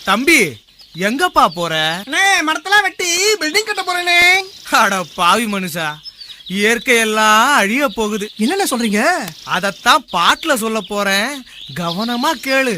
தம்பி எங்கப்பா போற? மரத்தெல்லாம் வெட்டி பில்டிங் கட்ட போறேனே. அட பாவி மனுஷா, இயற்கையெல்லாம் அழிய போகுது. என்னென்ன சொல்றீங்க? அதத்தான் பாட்டுல சொல்ல போறேன், கவனமா கேளு.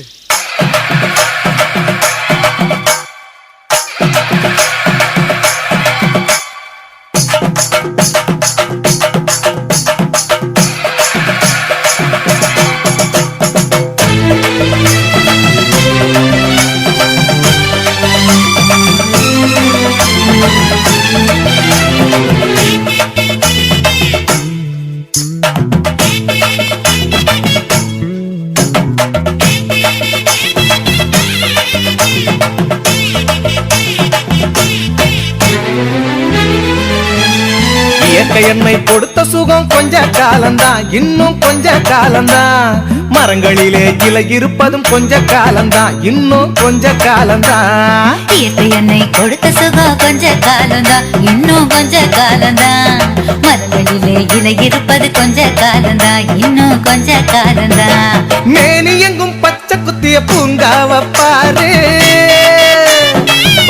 என்னை கொடுத்த சுகம் கொஞ்ச காலம்தான், இன்னும் கொஞ்ச காலம்தான். மரங்களிலே இலை இருப்பதும் கொஞ்ச காலம்தான், இன்னும் கொஞ்ச காலம்தான். இயற்கை என்னை கொடுத்த சுகம் கொஞ்ச காலம்தான், இன்னும் கொஞ்ச காலம்தான். மரங்களிலே இலை இருப்பது கொஞ்ச காலம்தான், இன்னும் கொஞ்ச காலம்தான். மேனி எங்கும் பச்சை குத்திய பூங்காவ பாரு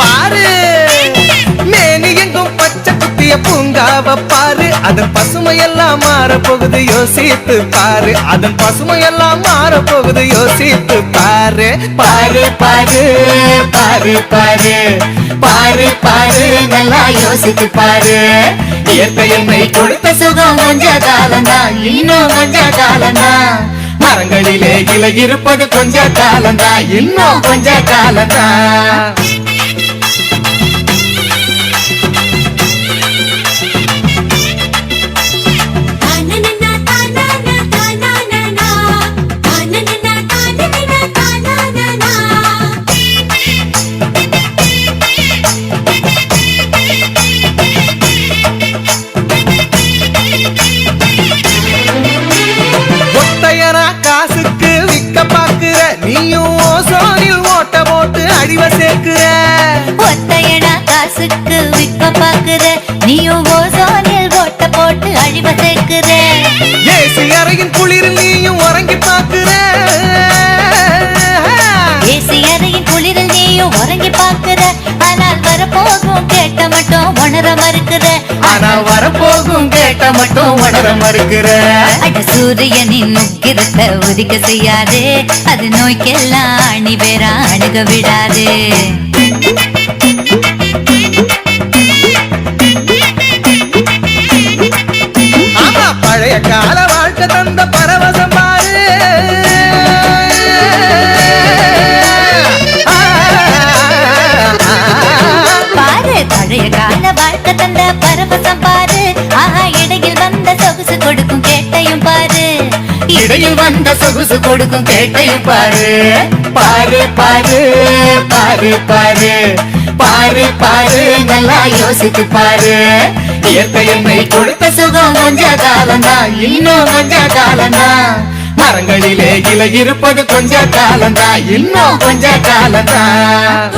பாரு, மேனி எங்கும் பச்சை குத்திய பூங்காவ பாரு. அதன் பசுமையெல்லாம் மாற போகுது, யோசித்து பாரு. அதன் பசுமையெல்லாம் மாற போகுது, யோசித்து பாரு. பாரு பாரு பாரு பாரு பாரு பாரு, நல்லா யோசித்து பாரு. இயற்கை என்னை கொடுத்த சுகம் கொஞ்ச காலம்தான், இன்னும் கொஞ்ச காலம்தான். மரங்களிலே இலை இருப்பது கொஞ்ச காலம்தான், இன்னும் கொஞ்ச காலம்தான். காசுக்கு விக்க பாக்குற நீயும் ஓசோனில் ஓட்ட போட்டு அழிவ சேர்க்கிற. ஒத்தையடா காசுக்கு விக்க பாக்குற நீயும் ஓசோனில் ஓட்ட போட்டு அழிவ சேர்க்கிற. ஏசி அறையின் குளிரில் நீயும் உறங்கி பாக்குற. ஏசி அறையின் குளிரில் நீயும் உறங்கி பாக்குற. ஆனால் வரப்போகும் கேட்ட மட்டும் உணர மறுக்கிற. ஆனால் வரப்போகும் கேட்ட மட்டும் உணர மறுக்கிற. அட சூரியனின் முக்கிரத்தை உதிக்க செய்யாது, அது நோய்க்கெல்லாம் அணி பேரா அணுக விடாது. ஆமா, பழைய கால வாழ்க்கை தந்த பரவசம் பாரு. பாரு பழைய கால வாழ்க்கை தந்த பரவசம் பாரு. ஆஹா, இடையில் வந்த சொகுசு கொடுக்கும் கேட்டையும் பாரு. இடையில் வந்த சொகுசு கொடுக்கும் கேட்டையும் பாரு. பாரு பாரு பாரு பாரு பாரு பாரு, நல்லா யோசித்து பாரு. இயற்கை என்னை கொடுத்த சுகம் கொஞ்ச காலம்தான், இன்னும் கொஞ்ச காலம்தான். மரங்களிலே இலை இருப்பது கொஞ்ச காலம்தான், இன்னும் கொஞ்ச காலம்தான்.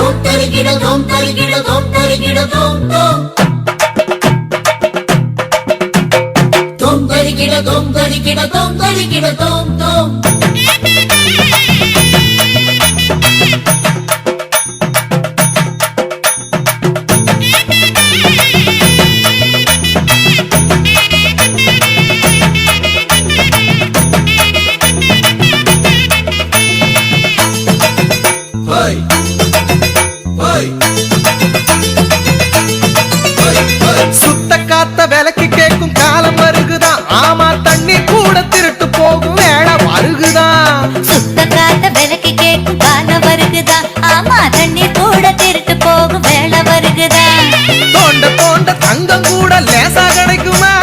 சுத்த காத்த விலைக்கு கேட்கும் காலம் வருகுதான். ஆமா, தண்ணி கூட திருட்டு போகும் வேலை வருகுதான். சுத்த காத்த விலைக்கு கேட்கும் காலம் வருகுதான். ஆமா, தண்ணி கூட திருட்டு போகும் வேலை வருகுதான். தோண்ட தோண்ட தங்கம் கூட லேசா கிடைக்குமா?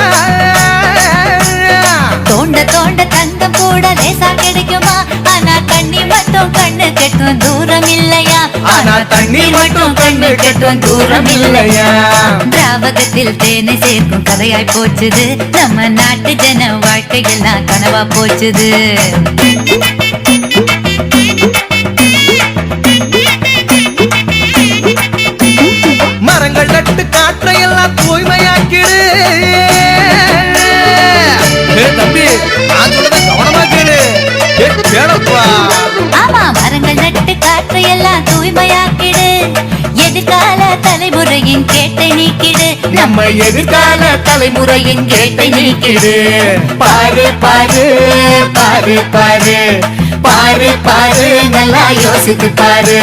தோண்ட தோண்ட தங்கம் கூட லேசா கிடைக்குமா? ஆனா தண்ணி மட்டும் கண்ணு கெட்டும் தூரம் இல்லையா? ஆனா தண்ணி மட்டும் கண்ணு கெட்டும் தூரம் இல்லையா? திராவகத்தில் தேனை சேர்க்கும் கதையாய் போச்சுது. நம்ம நாட்டு ஜன வாழ்க்கையெல்லாம் கனவா போச்சுது. மரங்கள் நட்டு காற்றையெல்லாம் தூய்மையாக்கிடு. தம்பி, நான் சொல்றத கவனமா கேளு. கேளப்பா. ஆமா, மரங்கள் நட்டு காற்றை எல்லாம் தூய்மையாக்கிடு எதிர்கால தலைமுறையின் கேட்டை நீக்கிடு நம்ம எதிர்கால தலைமுறையின் கேட்டை நீக்கிடு பாரு பாரு பாரு பாரு பாரு பாரு நல்லா யோசித்து பாரு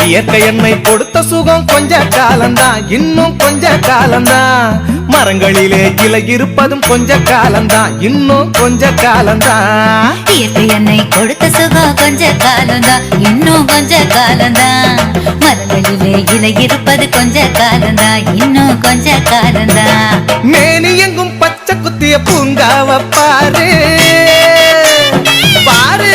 இயற்கை என்னை கொடுத்த சுகம் கொஞ்ச காலம்தான், இன்னும் கொஞ்ச காலம்தான். மரங்களிலே இலை இருப்பதும் கொஞ்ச காலம்தான், இன்னும் கொஞ்ச காலம்தான். இயற்கை என்னை கொடுத்த சுகம் கொஞ்ச காலம்தான், இன்னும் கொஞ்ச காலம்தான். மரங்களிலே இலை இருப்பது கொஞ்ச காலம்தான், இன்னும் கொஞ்ச காலம்தான். மேனி எங்கும் பச்சை குத்திய பூங்காவ பாரு பாரு,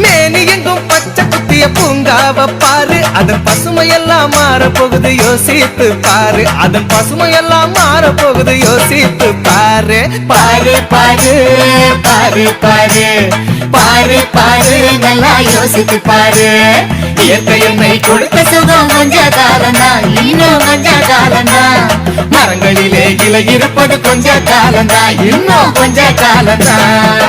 மேனி எங்கும் பச்சை குத்திய பூங்காவ பாரு. அதன் பசுமையெல்லாம் மாற போகுது யோசித்து பாரு, அதன் பசுமையெல்லாம் மாற போகுது யோசித்து பாரு. பாரு பாரு பாரு பாரு பாரு பாரு நல்லா யோசித்து பாரு இயற்கை என்னை கொடுத்த சுகம் கொஞ்ச காலம்தான், இன்னும் கொஞ்ச காலம்தான். மரங்களிலே இலை இருப்பது கொஞ்ச காலம்தான், இன்னும் கொஞ்ச காலம்தான்.